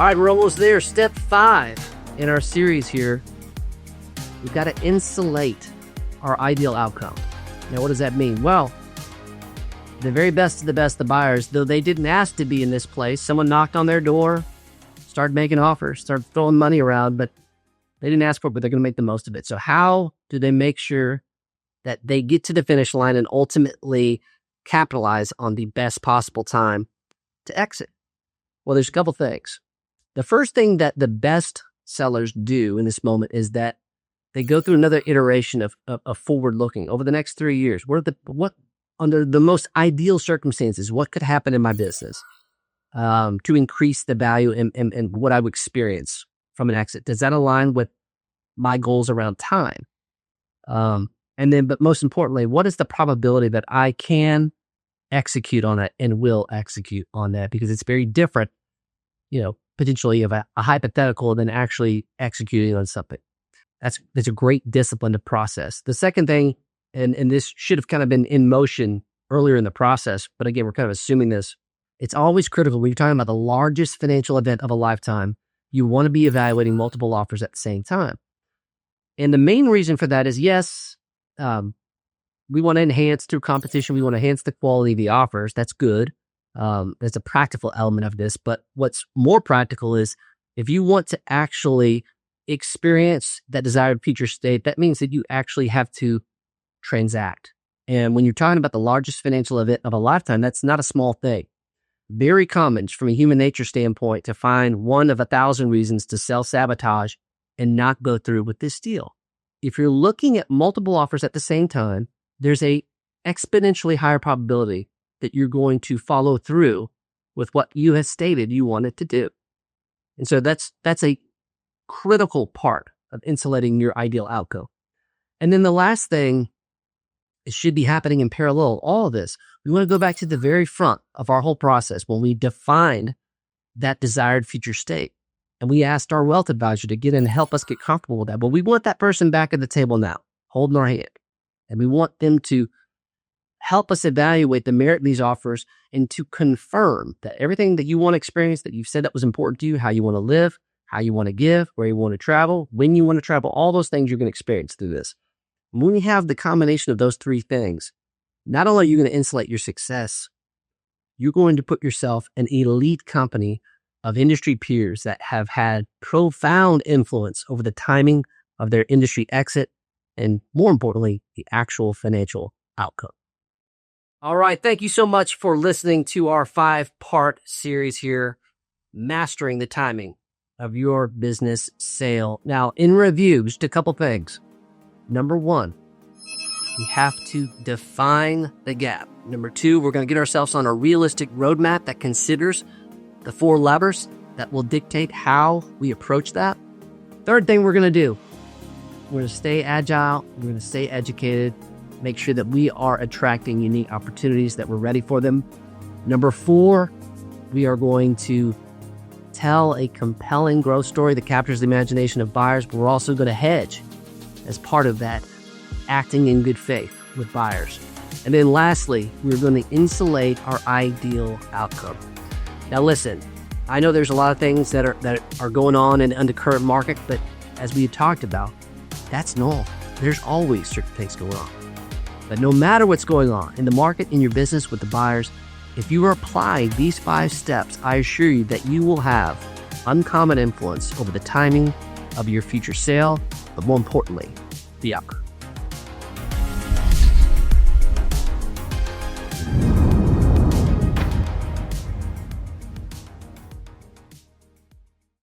All right, we're almost there. Step 5 in our series here. We've got to insulate our ideal outcome. Now, what does that mean? Well, the very best of the best, the buyers, though they didn't ask to be in this place, someone knocked on their door, started making offers, started throwing money around, but they didn't ask for it, but they're going to make the most of it. So how do they make sure that they get to the finish line and ultimately capitalize on the best possible time to exit? Well, there's a couple things. The first thing that the best sellers do in this moment is that they go through another iteration of forward looking over the next 3 years. What under the most ideal circumstances, what could happen in my business to increase the value and what I would experience from an exit? Does that align with my goals around time? But most importantly, what is the probability that I can execute on that and will execute on that? Because it's very different, potentially of a hypothetical than actually executing on something. That's a great discipline to process. The second thing, and this should have kind of been in motion earlier in the process, but again, we're kind of assuming this. It's always critical when you're talking about the largest financial event of a lifetime. You want to be evaluating multiple offers at the same time. And the main reason for that is, yes, we want to enhance through competition. We want to enhance the quality of the offers. That's good. There's a practical element of this. But what's more practical is if you want to actually experience that desired future state, that means that you actually have to transact. And when you're talking about the largest financial event of a lifetime, that's not a small thing. Very common from a human nature standpoint to find one of 1,000 reasons to self-sabotage and not go through with this deal. If you're looking at multiple offers at the same time, there's a exponentially higher probability that you're going to follow through with what you have stated you wanted to do. And so that's a critical part of insulating your ideal outcome. And then the last thing, it should be happening in parallel. All of this, we want to go back to the very front of our whole process when we defined that desired future state. And we asked our wealth advisor to get in and help us get comfortable with that. But we want that person back at the table now, holding our hand. And we want them to help us evaluate the merit of these offers and to confirm that everything that you want to experience, that you've said that was important to you, how you want to live, how you want to give, where you want to travel, when you want to travel, all those things you're going to experience through this. When you have the combination of those three things, not only are you going to insulate your success, you're going to put yourself in an elite company of industry peers that have had profound influence over the timing of their industry exit and, more importantly, the actual financial outcome. All right. Thank you so much for listening to our 5-part series here, Mastering the Timing of Your Business Sale. Now, in review, just a couple things. Number 1, we have to define the gap. Number 2, we're going to get ourselves on a realistic roadmap that considers the 4 levers that will dictate how we approach that. Third thing we're going to do, we're going to stay agile, we're going to stay educated, make sure that we are attracting unique opportunities, that we're ready for them. Number 4, we are going to tell a compelling growth story that captures the imagination of buyers, but we're also going to hedge as part of that, acting in good faith with buyers. And then lastly, we're going to insulate our ideal outcome. Now listen, I know there's a lot of things that are going on in the current market, but as we talked about, that's normal. There's always certain things going on. But no matter what's going on in the market, in your business, with the buyers, if you are applying these 5 steps, I assure you that you will have uncommon influence over the timing of your future sale, but more importantly, the outcome.